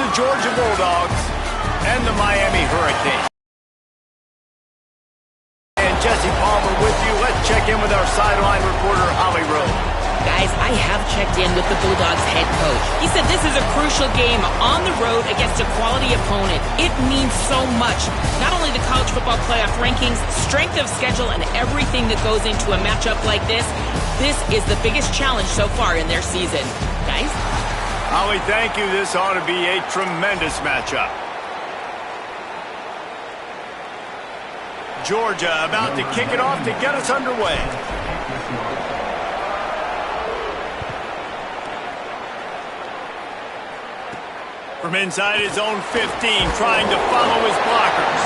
the Georgia Bulldogs and the Miami Hurricanes. And Jesse Palmer with you. Let's check in with our sideline reporter, Holly Rowe. Guys, I have checked in with the Bulldogs head coach. He said this is a crucial game on the road against a quality opponent. It means so much. Not only the college football playoff rankings, strength of schedule, and everything that goes into a matchup like this. This is the biggest challenge so far in their season. Guys? Holly, thank you. This ought to be a tremendous matchup. Georgia about to kick it off to get us underway. From inside his own 15, trying to follow his blockers.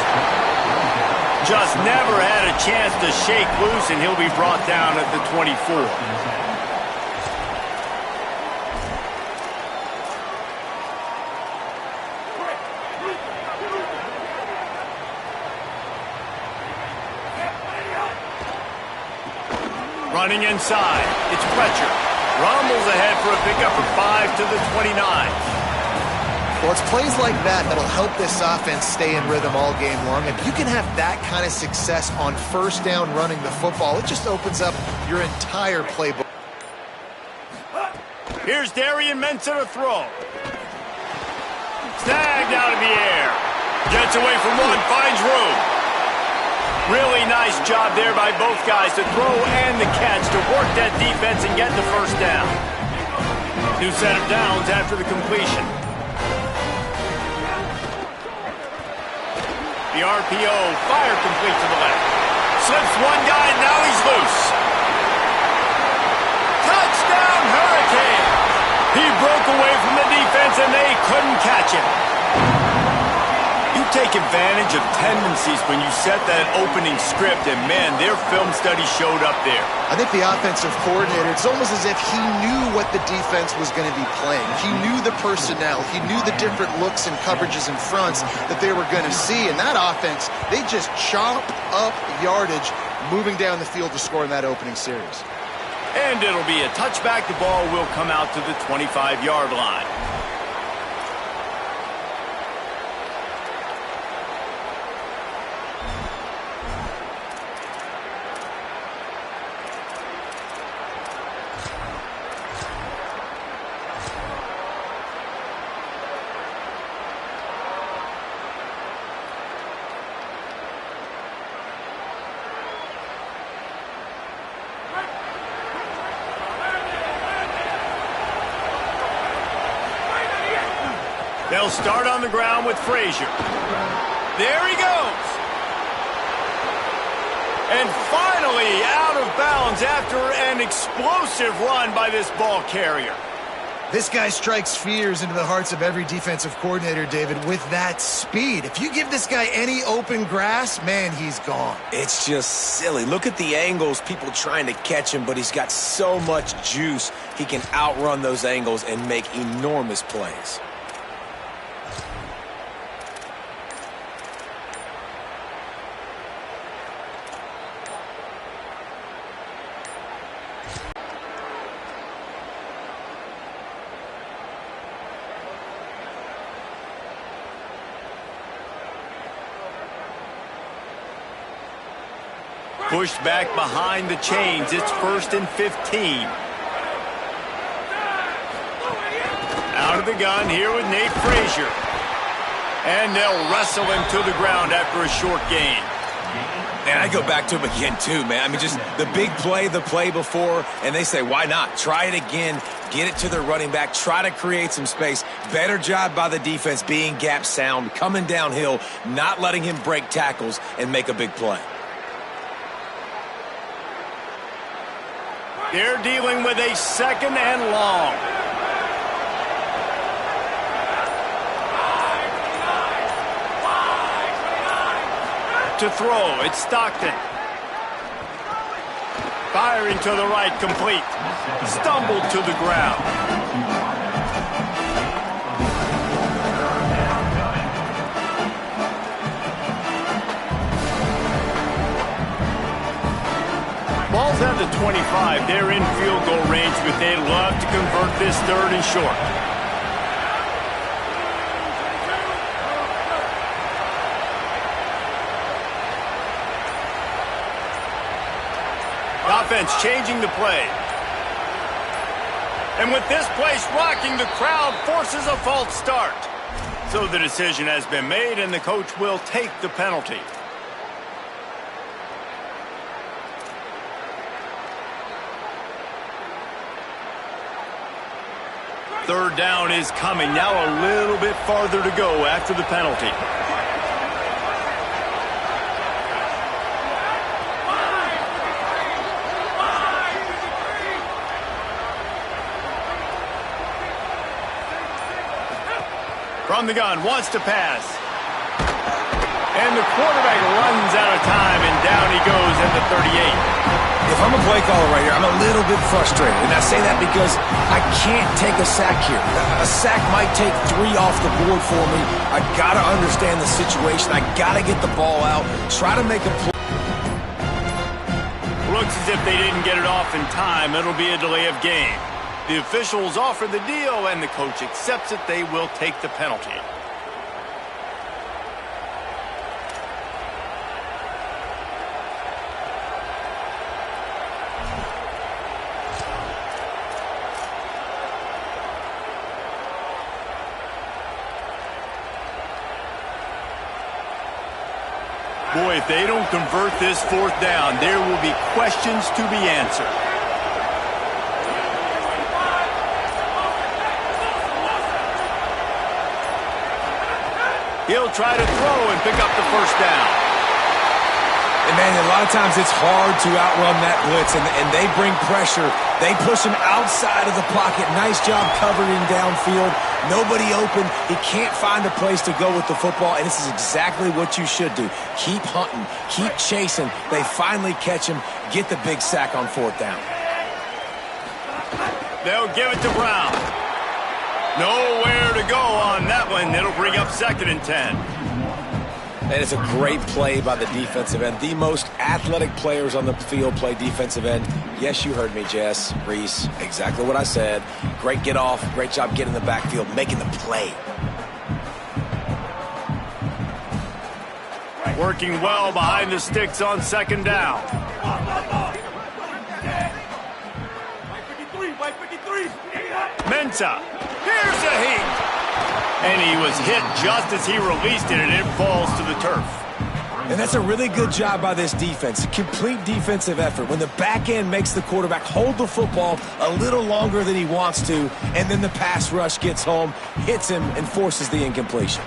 Just never had a chance to shake loose, and he'll be brought down at the 24. Running inside, it's Fletcher. Rumbles ahead for a pickup of 5 to the 29. Well, it's plays like that that'll help this offense stay in rhythm all game long. If you can have that kind of success on first down running the football, it just opens up your entire playbook. Here's Darian Mensah to throw. Snagged out of the air. Gets away from one, finds room. Really nice job there by both guys to throw and the catch to work that defense and get the first down. New set of downs after the completion. The RPO, fire complete to the left. Slips one guy, now he's loose. Touchdown, Hurricane! He broke away from the defense and they couldn't catch him. You take advantage of tendencies when you set that opening script, and man, their film study showed up there. I think the offensive coordinator, it's almost as if he knew what the defense was going to be playing. He knew the personnel. He knew the different looks and coverages and fronts that they were going to see. And that offense, they just chop up yardage moving down the field to score in that opening series. And it'll be a touchback. The ball will come out to the 25-yard line. They'll start on the ground with Frazier. There he goes. And finally out of bounds after an explosive run by this ball carrier. This guy strikes fears into the hearts of every defensive coordinator, David, with that speed. If you give this guy any open grass, man, he's gone. It's just silly. Look at the angles, people trying to catch him, but he's got so much juice. He can outrun those angles and make enormous plays. Pushed back behind the chains. It's 1st and 15. Out of the gun here with Nate Frazier. And they'll wrestle him to the ground after a short gain. And I go back to him again, too, man. I mean, just the big play, the play before, and they say, why not? Try it again. Get it to their running back. Try to create some space. Better job by the defense being gap sound, coming downhill, not letting him break tackles and make a big play. They're dealing with a 2nd and long. To throw, it's Stockton. Firing to the right, complete. Stumbled to the ground. Ball's at the 25. They're in field goal range, but they'd love to convert this 3rd and short. offense changing the play. And with this place rocking, the crowd forces a false start. So the decision has been made, and the coach will take the penalty. Third down is coming. Now a little bit farther to go after the penalty. From the gun, wants to pass. And the quarterback runs out of time, and down he goes at the 38. If I'm a play caller right here, I'm a little bit frustrated. And I say that because I can't take a sack here. A sack might take 3 off the board for me. I got to understand the situation. I got to get the ball out. Try to make a play. Looks as if they didn't get it off in time. It'll be a delay of game. The officials offer the deal, and the coach accepts it. They will take the penalty. Boy, if they don't convert this fourth down, there will be questions to be answered. He'll try to throw and pick up the first down. And, man, a lot of times it's hard to outrun that blitz, and they bring pressure. They push him outside of the pocket. Nice job covering downfield. Nobody open. He can't find a place to go with the football, and this is exactly what you should do. Keep hunting. Keep chasing. They finally catch him. Get the big sack on fourth down. They'll give it to Brown. Nowhere to go on that one. It'll bring up 2nd and 10. And it's a great play by the defensive end. The most athletic players on the field play defensive end. Yes, you heard me, Jess, Reese. Exactly what I said. Great get off. Great job getting in the backfield, making the play. Working well behind the sticks on 2nd down. Mensah. Here's a heat. And he was hit just as he released it, and it falls to the turf. And that's a really good job by this defense. Complete defensive effort. When the back end makes the quarterback hold the football a little longer than he wants to, and then the pass rush gets home, hits him, and forces the incompletion.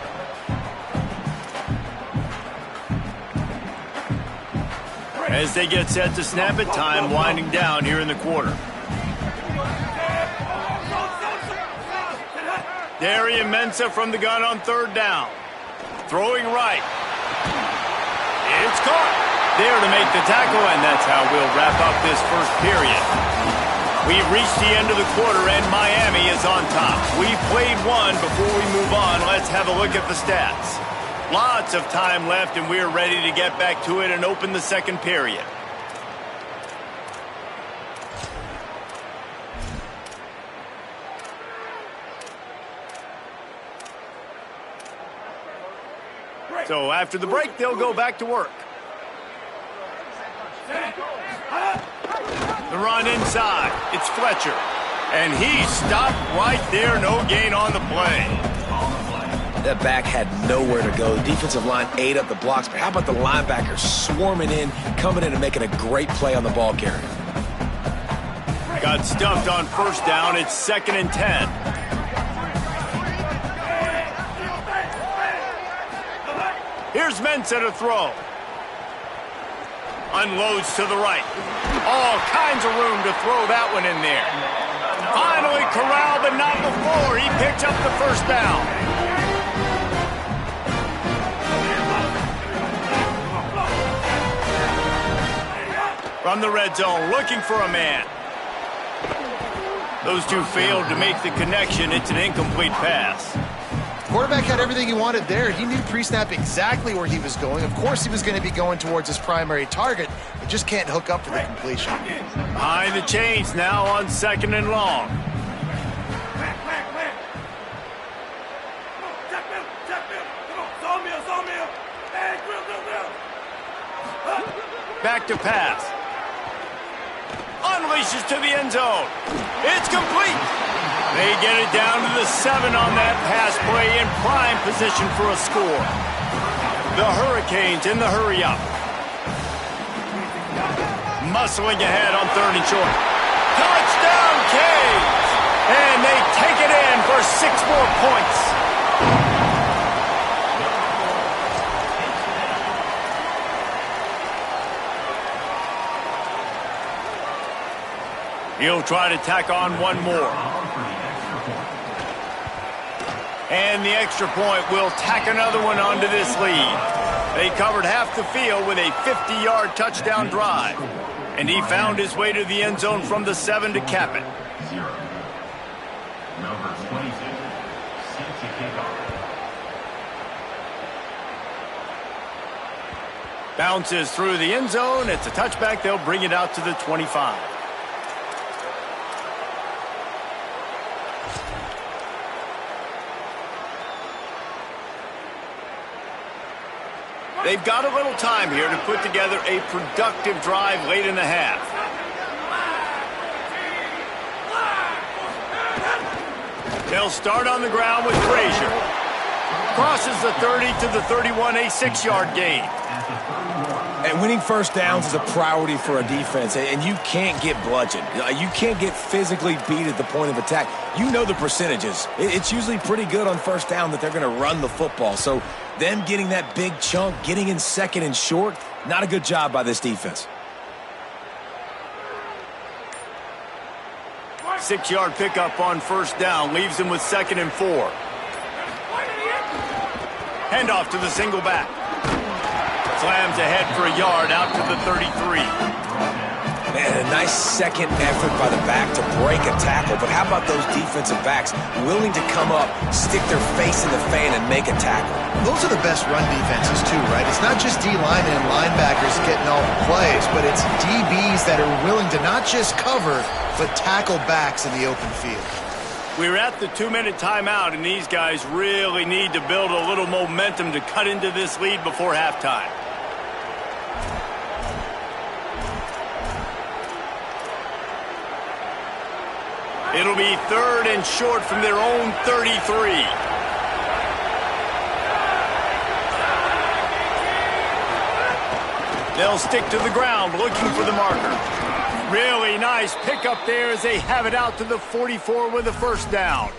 As they get set to snap it, time winding down here in the quarter. Darian Mensah from the gun on 3rd down. Throwing right. It's caught. There to make the tackle, and that's how we'll wrap up this first period. We've reached the end of the quarter, and Miami is on top. We've played one. Before we move on, let's have a look at the stats. Lots of time left, and we're ready to get back to it and open the 2nd period. So after the break, they'll go back to work. The run inside. It's Fletcher. And he stopped right there. No gain on the play. That back had nowhere to go. The defensive line ate up the blocks. But how about the linebackers swarming in, coming in and making a great play on the ball carrier? Got stuffed on 1st down. It's 2nd and 10. Here's Mensah to throw. Unloads to the right. All kinds of room to throw that one in there. Finally corralled, but not before. He picked up the 1st down. From the red zone, looking for a man. Those two failed to make the connection. It's an incomplete pass. Quarterback had everything he wanted there. He knew pre-snap exactly where he was going. Of course he was going to be going towards his primary target, but just can't hook up for the completion. Behind the chains now on 2nd and long. Back to pass. unleashes to the end zone. It's complete. They get it down to the 7 on that pass play in prime position for a score. The Hurricanes in the hurry-up. Muscling ahead on 3rd and short. Touchdown, Canes! And they take it in for 6 more points. He'll try to tack on one more. And the extra point will tack another one onto this lead. They covered half the field with a 50-yard touchdown drive. And he found his way to the end zone from the 7 to cap it. Number 22, set to kick off. Bounces through the end zone. It's a touchback. They'll bring it out to the 25. They've got a little time here to put together a productive drive late in the half. They'll start on the ground with Frazier. Crosses the 30 to the 31, a 6-yard gain. And winning first downs is a priority for a defense, and you can't get bludgeoned. You can't get physically beat at the point of attack. You know the percentages. It's usually pretty good on first down that they're going to run the football. So them getting that big chunk, getting in 2nd and short, not a good job by this defense. 6-yard pickup on first down leaves them with 2nd and 4. Handoff to the single back. Slams ahead for a yard out to the 33. Man, a nice second effort by the back to break a tackle. But how about those defensive backs willing to come up, stick their face in the fan, and make a tackle? Those are the best run defenses, too, right? It's not just D-linemen and linebackers getting all the plays, but it's DBs that are willing to not just cover, but tackle backs in the open field. We're at the 2-minute timeout, and these guys really need to build a little momentum to cut into this lead before halftime. It'll be 3rd and short from their own 33. They'll stick to the ground looking for the marker. Really nice pickup there as they have it out to the 44 with a first down.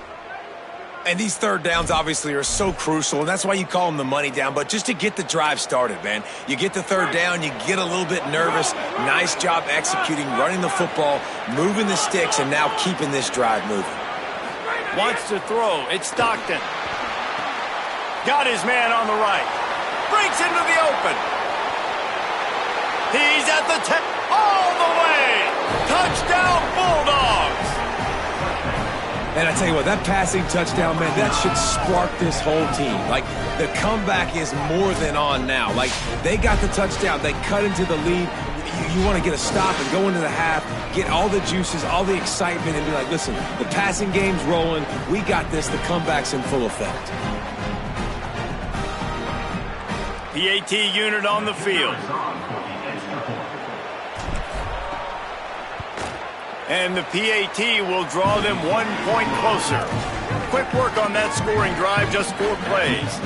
And these third downs obviously are so crucial, and that's why you call them the money down. But just to get the drive started, man, you get the third down, you get a little bit nervous. Nice job executing, running the football, moving the sticks, and now keeping this drive moving. Wants to throw. It's Stockton. Got his man on the right. Breaks into the open. He's at the 10. All the way. Touchdown, Bulldogs. And I tell you what, that passing touchdown, man, that should spark this whole team. Like, the comeback is more than on now. Like, they got the touchdown. They cut into the lead. You want to get a stop and go into the half, get all the juices, all the excitement, and be like, listen, the passing game's rolling. We got this. The comeback's in full effect. PAT unit on the field. And the PAT will draw them 1 point closer. Quick work on that scoring drive, just 4 plays.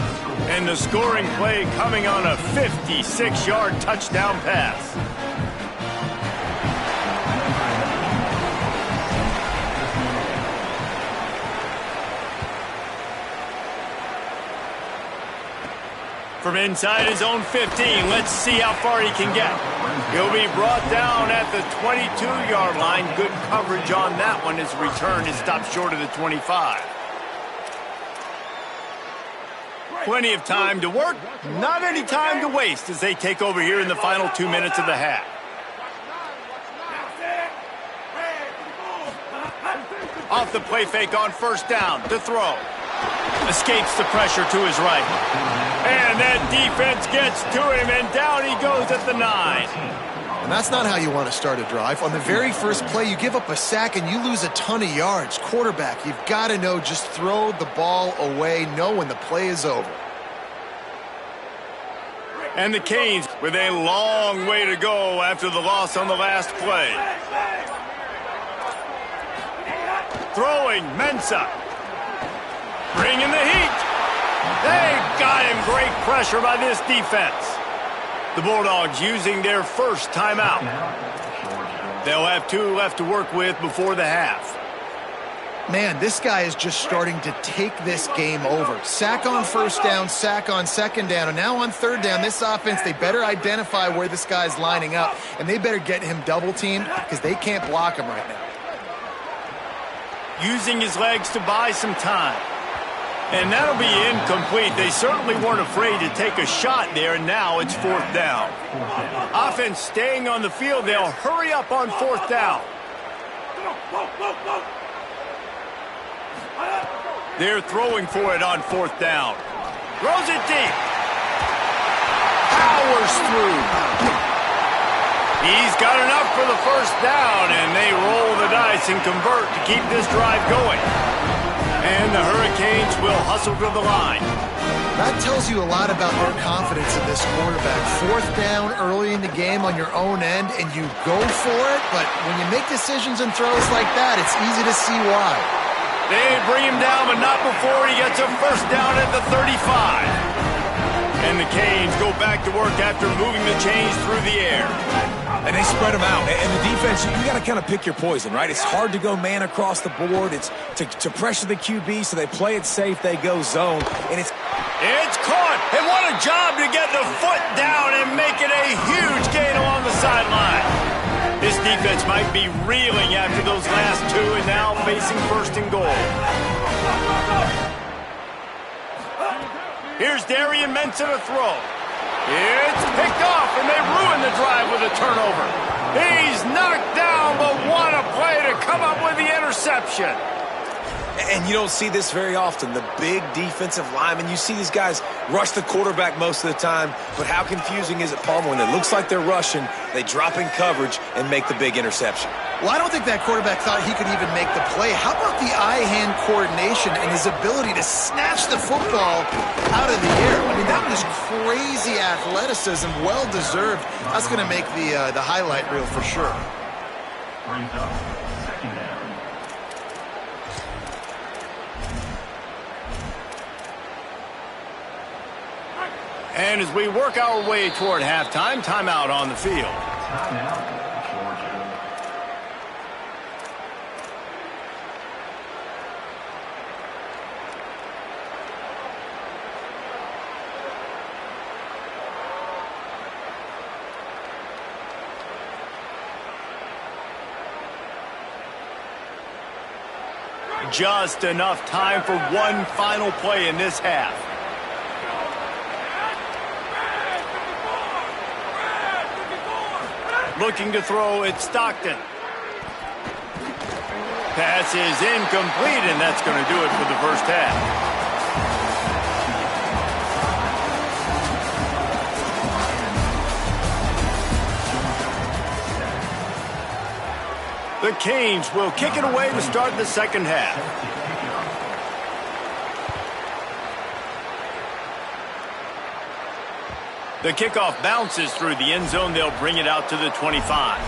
And the scoring play coming on a 56-yard touchdown pass. From inside his own 15, let's see how far he can get. He'll be brought down at the 22-yard line. Good coverage on that one. His return is stopped short of the 25. Plenty of time to work, not any time to waste as they take over here in the final 2 minutes of the half. Off the play fake on first down to throw. Escapes the pressure to his right. And that defense gets to him, and down he goes at the 9. And that's not how you want to start a drive. On the very first play, you give up a sack and you lose a ton of yards. Quarterback, you've got to know, just throw the ball away, know when the play is over. And the Canes with a long way to go after the loss on the last play. Throwing, Mensah. Bringing the heat. They got him. Great pressure by this defense. The Bulldogs using their first timeout. They'll have 2 left to work with before the half. Man, this guy is just starting to take this game over. Sack on first down, sack on second down, and now on third down, this offense, they better identify where this guy's lining up, and they better get him double-teamed because they can't block him right now. Using his legs to buy some time. And that'll be incomplete. They certainly weren't afraid to take a shot there, and now it's fourth down. Offense staying on the field. They'll hurry up on fourth down. They're throwing for it on fourth down. Throws it deep. Powers through. He's got enough for the first down, and they roll the dice and convert to keep this drive going. And the Hurricanes will hustle to the line. That tells you a lot about their confidence in this quarterback. Fourth down early in the game on your own end, and you go for it, but when you make decisions and throws like that, it's easy to see why. They bring him down, but not before he gets a first down at the 35. And the Canes go back to work after moving the chains through the air. And they spread them out. And the defense, you got to kind of pick your poison, right? It's hard to go man across the board. It's to pressure the QB, so they play it safe. They go zone. And it's caught. And what a job to get the foot down and make it a huge gain along the sideline. This defense might be reeling after those last 2 and now facing first and goal. Here's Darian Mensah to throw. It's picked off, and they ruin the drive with a turnover. He's knocked down, but what a play to come up with the interception. And you don't see this very often, the big defensive linemen. You see these guys rush the quarterback most of the time, but how confusing is it, Palmer, when it looks like they're rushing, they drop in coverage and make the big interception? Well, I don't think that quarterback thought he could even make the play. How about the eye-hand coordination and his ability to snatch the football out of the air? I mean, that was crazy athleticism, well-deserved. That's going to make the highlight reel for sure. Brings up second down. And as we work our way toward halftime, timeout on the field. Timeout, Georgia. Just enough time for one final play in this half. Looking to throw, it's Stockton. Pass is incomplete, and that's going to do it for the first half. The Canes will kick it away to start the second half. The kickoff bounces through the end zone. They'll bring it out to the 25.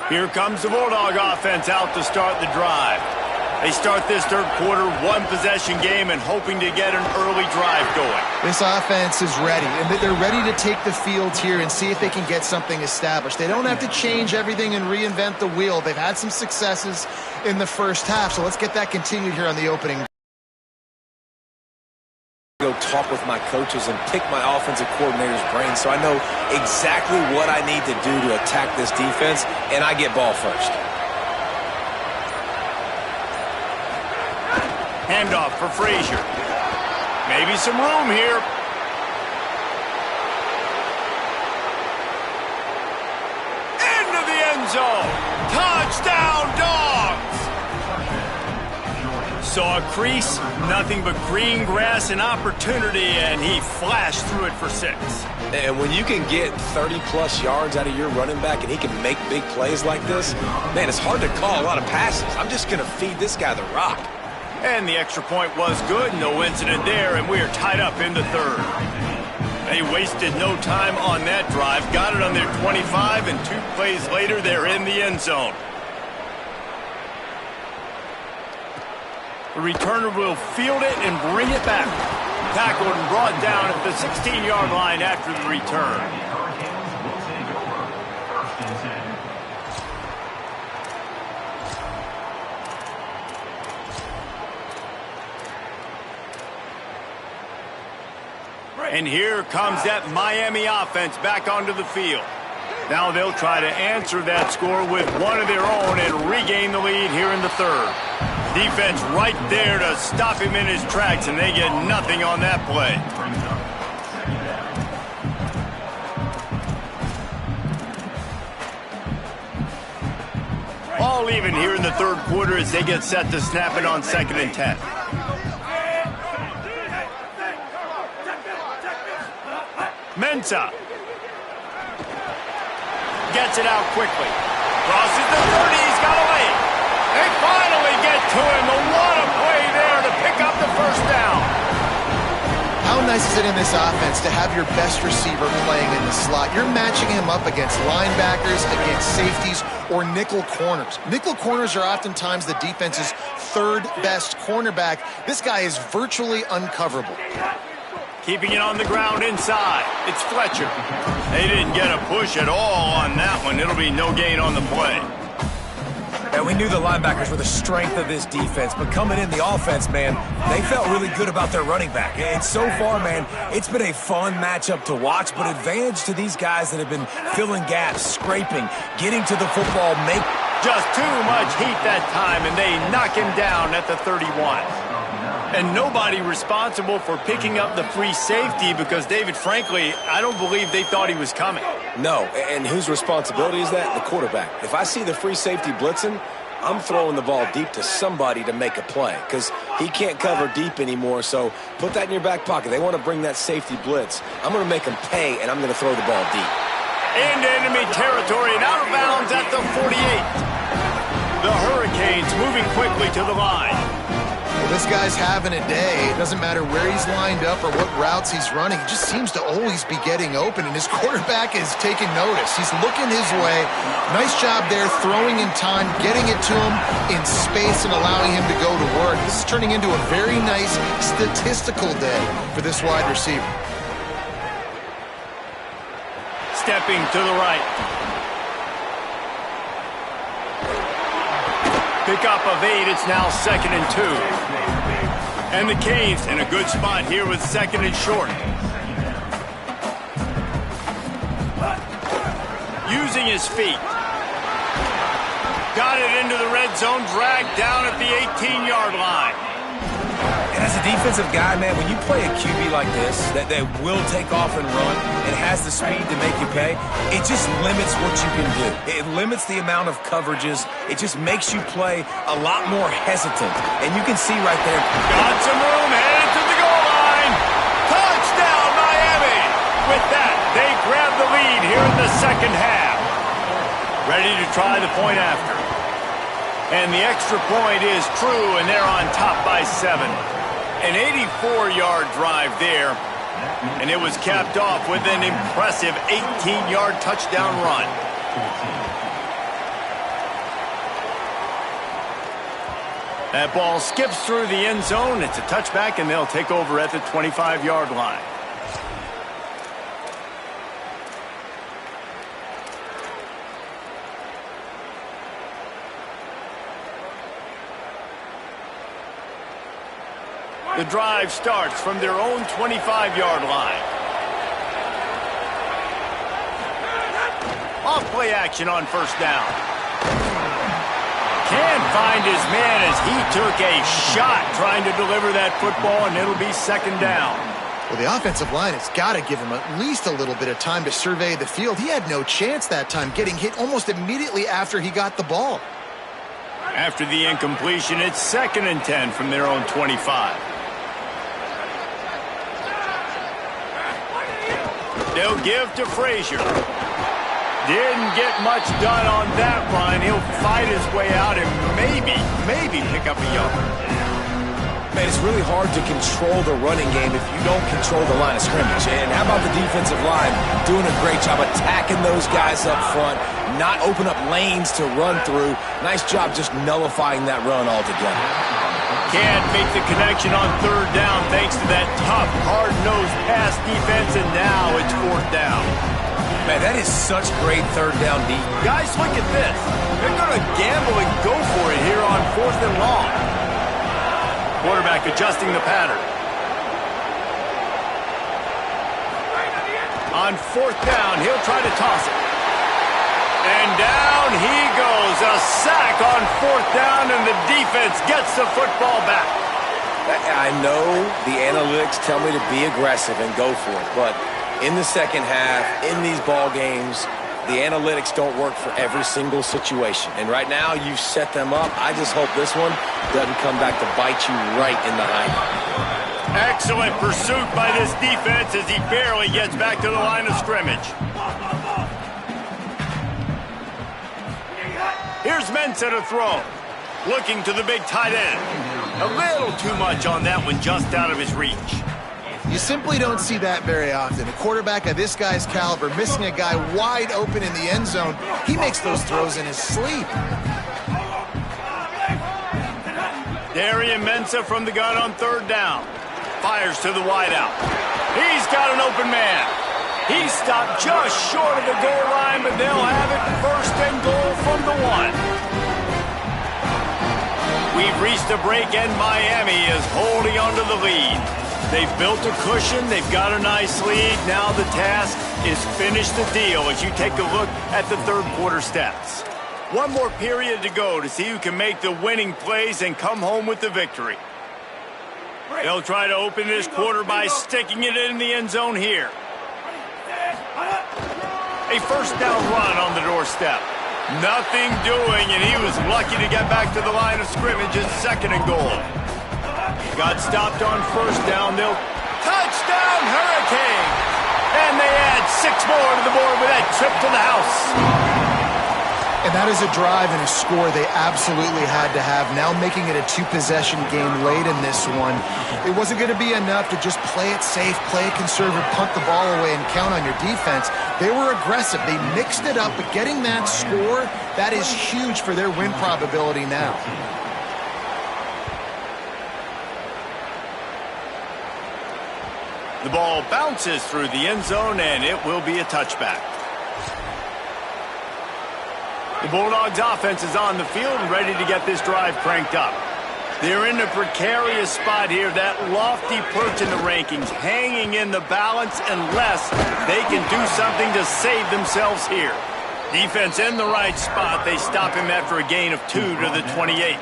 Here comes the Bulldog offense out to start the drive. They start this third quarter one-possession game and hoping to get an early drive going. This offense is ready, and they're ready to take the field here and see if they can get something established. They don't have to change everything and reinvent the wheel. They've had some successes in the first half, so let's get that continued here on the opening. Go talk with my coaches and pick my offensive coordinator's brain so I know exactly what I need to do to attack this defense, and I get ball first. Handoff for Frazier. Maybe some room here. Into the end zone. Touchdown, Dogs! saw a crease, nothing but green grass and opportunity, and he flashed through it for 6. And when you can get 30-plus yards out of your running back and he can make big plays like this, man, it's hard to call a lot of passes. I'm just going to feed this guy the rock. And the extra point was good. No incident there, and we are tied up in the 3rd. They wasted no time on that drive. Got it on their 25, and 2 plays later, they're in the end zone. The returner will field it and bring it back. Tackled and brought down at the 16-yard line after the return. Hurricanes will take over. 1st and 10. And here comes that Miami offense back onto the field. Now they'll try to answer that score with one of their own and regain the lead here in the 3rd. Defense right there to stop him in his tracks, and they get nothing on that play. Brings up 2nd down. All even here in the 3rd quarter as they get set to snap it on 2nd and 10. Mensah gets it out quickly. Crosses the 30. He's got away. They finally get to him. A lot of play there to pick up the 1st down. How nice is it in this offense to have your best receiver playing in the slot? You're matching him up against linebackers, against safeties, or nickel corners. Nickel corners are oftentimes the defense's 3rd best cornerback. This guy is virtually uncoverable. Keeping it on the ground inside. It's Fletcher. They didn't get a push at all on that one. It'll be no gain on the play. And we knew the linebackers were the strength of this defense, but coming in the offense, man, they felt really good about their running back. And so far, man, it's been a fun matchup to watch, but advantage to these guys that have been filling gaps, scraping, getting to the football, make just too much heat that time, and they knock him down at the 31. And nobody responsible for picking up the free safety because, David, frankly, I don't believe they thought he was coming. No, and whose responsibility is that? The quarterback. If I see the free safety blitzing, I'm throwing the ball deep to somebody to make a play because he can't cover deep anymore, so put that in your back pocket. They want to bring that safety blitz. I'm going to make them pay, and I'm going to throw the ball deep. Into enemy territory and out of bounds at the 48. The Hurricanes moving quickly to the line. Well, this guy's having a day. It doesn't matter where he's lined up or what routes he's running. He just seems to always be getting open, and his quarterback is taking notice. He's looking his way. Nice job there, throwing in time, getting it to him in space and allowing him to go to work. This is turning into a very nice statistical day for this wide receiver. Stepping to the right. Pickup of 8. It's now 2nd and 2. And the Canes in a good spot here with 2nd and short. Using his feet. Got it into the red zone, dragged down at the 18-yard line. And as a defensive guy, man, when you play a QB like this, that will take off and run and has the speed to make you pay, it just limits what you can do. It limits the amount of coverages. It just makes you play a lot more hesitant. And you can see right there. Got some room, headed to the goal line. Touchdown, Miami. With that, they grab the lead here in the 2nd half. Ready to try the point after. And the extra point is true, and they're on top by 7. An 84-yard drive there, and it was capped off with an impressive 18-yard touchdown run. That ball skips through the end zone. It's a touchback, and they'll take over at the 25-yard line. The drive starts from their own 25-yard line. Off play action on 1st down. Can't find his man as he took a shot trying to deliver that football, and it'll be 2nd down. Well, the offensive line has got to give him at least a little bit of time to survey the field. He had no chance that time, getting hit almost immediately after he got the ball. After the incompletion, it's 2nd and 10 from their own 25. They'll give to Frazier. Didn't get much done on that run. He'll fight his way out and maybe pick up a yard. Man, it's really hard to control the running game if you don't control the line of scrimmage. And how about the defensive line doing a great job attacking those guys up front, not open up lanes to run through. Nice job just nullifying that run altogether. Can't make the connection on 3rd down thanks to that tough, hard-nosed pass defense, and now it's 4th down. Man, that is such great 3rd down deep. Guys, look at this. They're going to gamble and go for it here on 4th and long. Quarterback adjusting the pattern. On 4th down, he'll try to toss it. And down he goes. A sack on 4th down, and the defense gets the football back. I know the analytics tell me to be aggressive and go for it, but in the second half, in these ball games, the analytics don't work for every single situation. And right now, you've set them up. I just hope this one doesn't come back to bite you right in the hind. Excellent pursuit by this defense as he barely gets back to the line of scrimmage. Here's Mensah to throw. Looking to the big tight end. A little too much on that one, just out of his reach. You simply don't see that very often. A quarterback of this guy's caliber missing a guy wide open in the end zone. He makes those throws in his sleep. Darian Mensah from the gun on 3rd down. Fires to the wideout. He's got an open man. He stopped just short of the goal line, but they'll have it 1st and goal from the 1. We've reached a break, and Miami is holding onto the lead. They've built a cushion. They've got a nice lead. Now the task is finish the deal as you take a look at the 3rd quarter stats. One more period to go to see who can make the winning plays and come home with the victory. They'll try to open this quarter by sticking it in the end zone here. A 1st down run on the doorstep. Nothing doing, and he was lucky to get back to the line of scrimmage at 2nd and goal. Got stopped on 1st down. They'll touchdown Hurricane. And they add 6 more to the board with that trip to the house. And that is a drive and a score they absolutely had to have. Now making it a 2-possession game late in this one. It wasn't going to be enough to just play it safe, play it conservative, punt the ball away, and count on your defense. They were aggressive. They mixed it up, but getting that score, that is huge for their win probability now. The ball bounces through the end zone, and it will be a touchback. The Bulldogs offense is on the field and ready to get this drive cranked up. They're in a precarious spot here, that lofty perch in the rankings, hanging in the balance unless they can do something to save themselves here. Defense in the right spot. They stop him after a gain of 2 to the 28.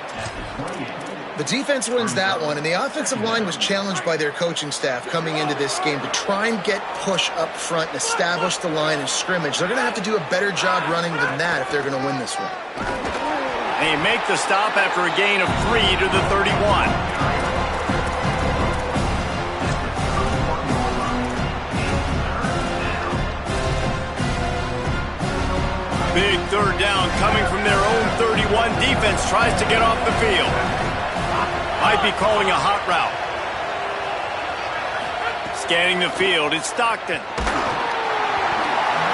The defense wins that one, and the offensive line was challenged by their coaching staff coming into this game to try and get push up front and establish the line of scrimmage. They're going to have to do a better job running than that if they're going to win this one. They make the stop after a gain of 3 to the 31. Big 3rd down coming from their own 31. Defense tries to get off the field. Might be calling a hot route. Scanning the field, it's Stockton.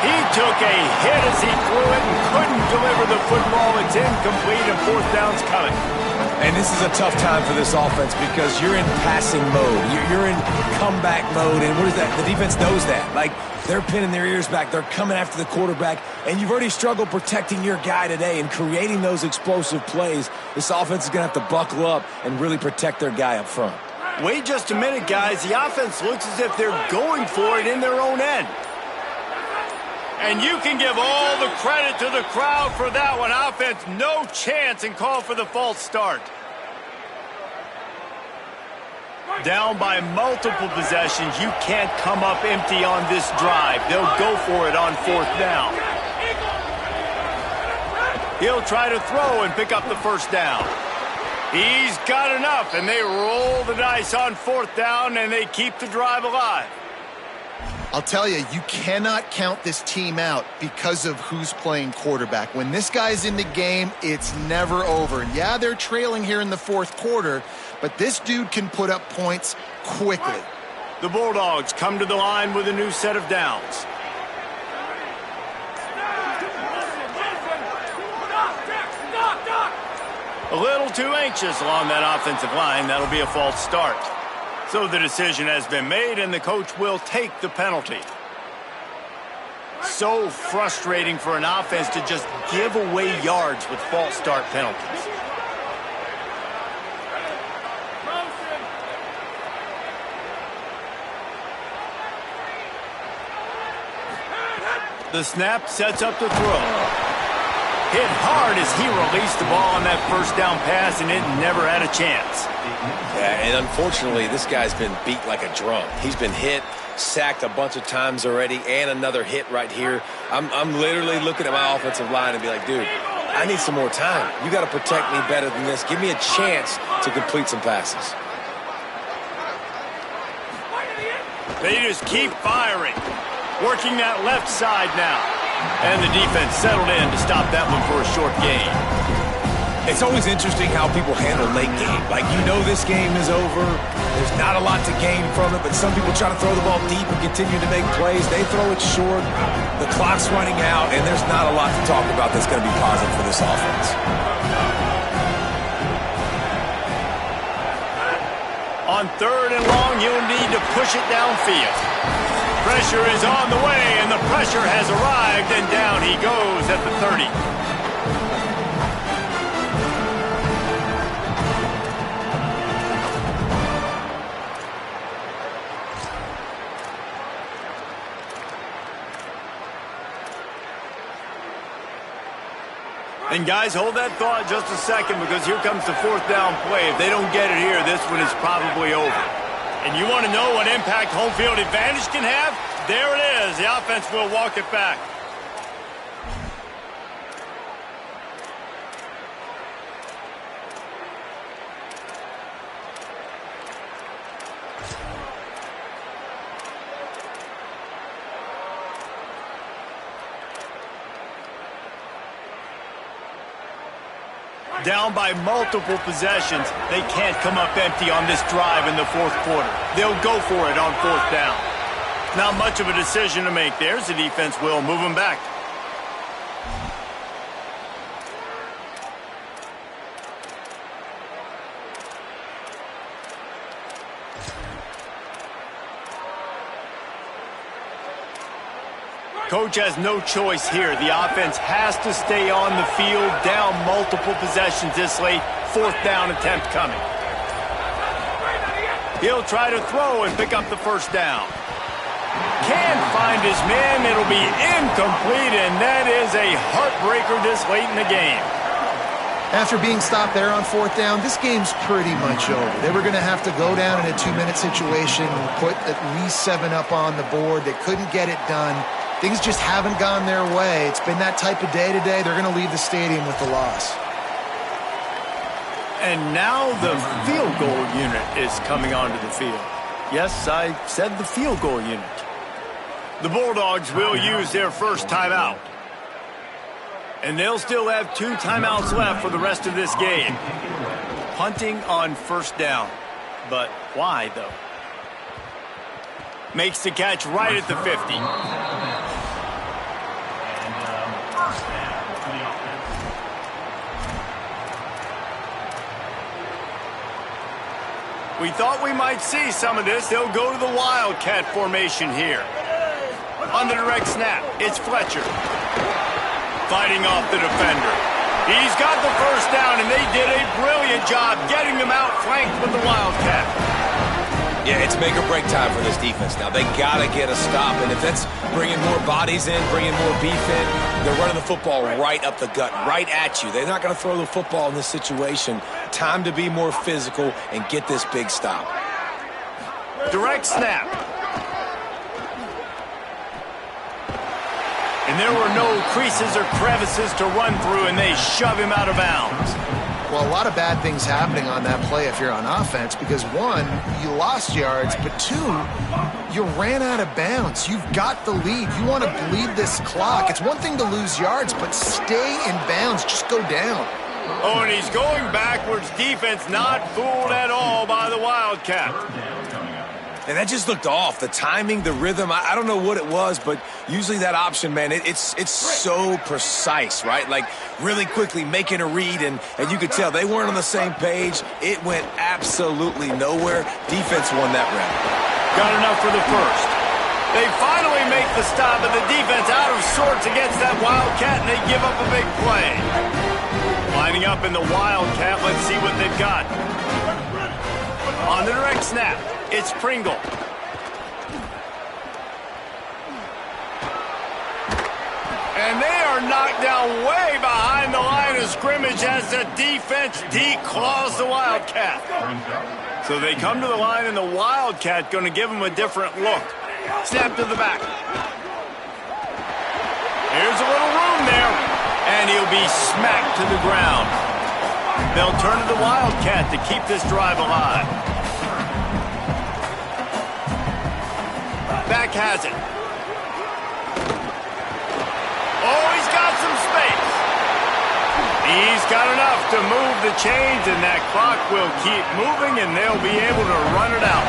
He took a hit as he threw it and couldn't deliver the football. It's incomplete and 4th down's coming. And this is a tough time for this offense because you're in passing mode. You're in comeback mode, and what is that? The defense knows that. Like, they're pinning their ears back. They're coming after the quarterback, and you've already struggled protecting your guy today and creating those explosive plays. This offense is going to have to buckle up and really protect their guy up front. Wait just a minute, guys. The offense looks as if they're going for it in their own end. And you can give all the credit to the crowd for that one. Offense, no chance, and call for the false start. Down by multiple possessions, you can't come up empty on this drive. They'll go for it on 4th down. He'll try to throw and pick up the first down. He's got enough, and they roll the dice on 4th down, and they keep the drive alive. I'll tell you, you cannot count this team out because of who's playing quarterback. When this guy's in the game, it's never over. And yeah, they're trailing here in the 4th quarter, but this dude can put up points quickly. The Bulldogs come to the line with a new set of downs. A little too anxious along that offensive line. That'll be a false start. So the decision has been made, and the coach will take the penalty. So frustrating for an offense to just give away yards with false start penalties. The snap sets up the throw. Hit hard as he released the ball on that first down pass, and it never had a chance. Yeah, and unfortunately, this guy's been beat like a drum. He's been hit, sacked a bunch of times already, and another hit right here. I'm literally looking at my offensive line and be like, dude, I need some more time. You got to protect me better than this. Give me a chance to complete some passes. They just keep firing. Working that left side now. And the defense settled in to stop that one for a short gain. It's always interesting how people handle late game. Like, you know this game is over. There's not a lot to gain from it, but some people try to throw the ball deep and continue to make plays. They throw it short. The clock's running out, and there's not a lot to talk about that's going to be positive for this offense. On 3rd and long, you'll need to push it downfield. Pressure is on the way, and the pressure has arrived, and down he goes at the 30. And guys, hold that thought just a second, because here comes the 4th down play. If they don't get it here, this one is probably over. And you want to know what impact home field advantage can have? There it is. The offense will walk it back. Down by multiple possessions, they can't come up empty on this drive in the 4th quarter. They'll go for it on 4th down. Not much of a decision to make there, as the defense will move them back. Coach has no choice here. The offense has to stay on the field, down multiple possessions this late. 4th down attempt coming. He'll try to throw and pick up the first down. Can't find his man. It'll be incomplete, and that is a heartbreaker this late in the game. After being stopped there on 4th down, this game's pretty much over. They were going to have to go down in a 2-minute situation and put at least 7 up on the board. They couldn't get it done. Things just haven't gone their way. It's been that type of day today. They're going to leave the stadium with the loss. And now the field goal unit is coming onto the field. Yes, I said the field goal unit. The Bulldogs will use their first timeout. And they'll still have 2 timeouts left for the rest of this game. Punting on 1st down. But why, though? Makes the catch right at the 50. We thought we might see some of this. They'll go to the Wildcat formation here. On the direct snap, it's Fletcher. Fighting off the defender. He's got the first down, and they did a brilliant job getting them out flanked with the Wildcat. Yeah, it's make or break time for this defense now. They got to get a stop, and if that's bringing more bodies in, bringing more beef in, they're running the football right up the gut, right at you. They're not going to throw the football in this situation. Time to be more physical and get this big stop. Direct snap. And there were no creases or crevices to run through, and they shove him out of bounds. Well, a lot of bad things happening on that play if you're on offense because, one, you lost yards, but two, you ran out of bounds. You've got the lead. You want to bleed this clock. It's one thing to lose yards, but stay in bounds. Just go down. Oh, and he's going backwards. Defense not fooled at all by the Wildcat. And that just looked off. The timing, the rhythm, I don't know what it was, but usually that option, man, it's so precise, right? Like really quickly making a read, and you could tell they weren't on the same page. It went absolutely nowhere. Defense won that round. Got enough for the first. They finally make the stop, and the defense out of sorts against that Wildcat, and they give up a big play. Lining up in the Wildcat, let's see what they've got. On the direct snap, it's Pringle. And they are knocked down way behind the line of scrimmage as the defense declaws the Wildcat. So they come to the line, and the Wildcat going to give them a different look. Snap to the back. Here's a little room there, and he'll be smacked to the ground. They'll turn to the Wildcat to keep this drive alive. Back has it. Oh, he's got some space. He's got enough to move the chains, and that clock will keep moving, and they'll be able to run it out.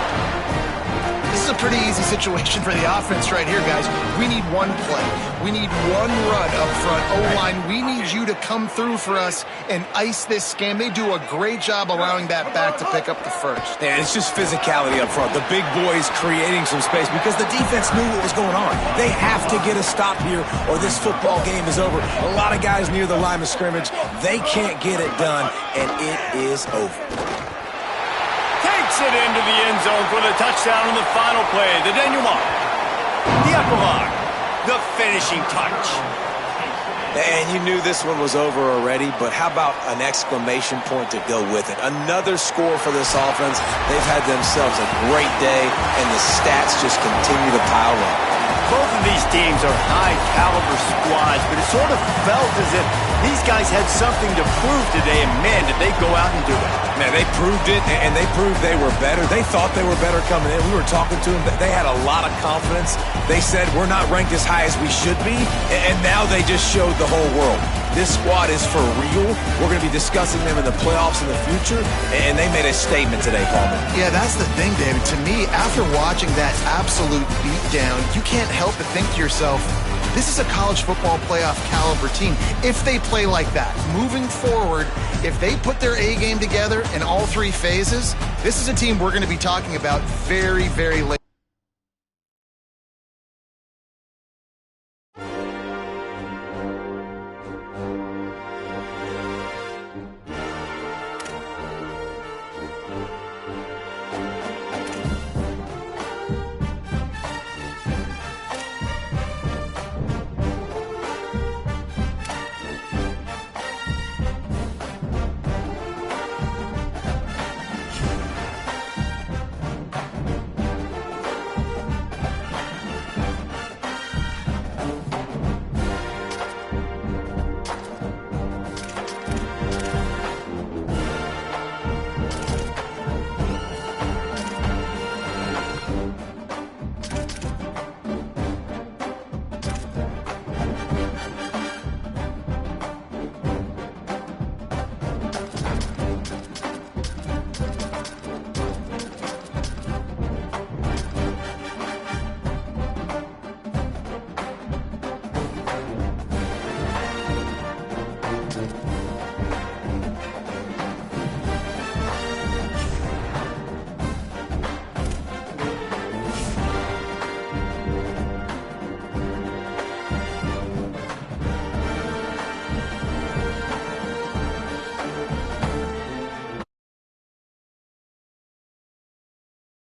This is a pretty easy situation for the offense right here, guys. We need one play. We need one run up front. O-line, we need you to come through for us and ice this game. They do a great job allowing that back to pick up the first. Yeah, it's just physicality up front. The big boys creating some space because the defense knew what was going on. They have to get a stop here or this football game is over. A lot of guys near the line of scrimmage, they can't get it done, and it is over. Takes it into the end zone for the touchdown on the final play. The denouement, the epilogue, the finishing touch. And you knew this one was over already, but how about an exclamation point to go with it? Another score for this offense. They've had themselves a great day, and the stats just continue to pile up. Both of these teams are high-caliber squads, but it sort of felt as if these guys had something to prove today, and man, did they go out and do it. Man, they proved it, and they proved they were better. They thought they were better coming in. We were talking to them. They had a lot of confidence. They said, we're not ranked as high as we should be, and now they just showed the whole world. This squad is for real. We're going to be discussing them in the playoffs in the future, and they made a statement today, Palmer. Yeah, that's the thing, David. To me, after watching that absolute beatdown, you can't help but think to yourself, this is a college football playoff caliber team. If they play like that, moving forward, if they put their A game together in all three phases, this is a team we're going to be talking about very, very late.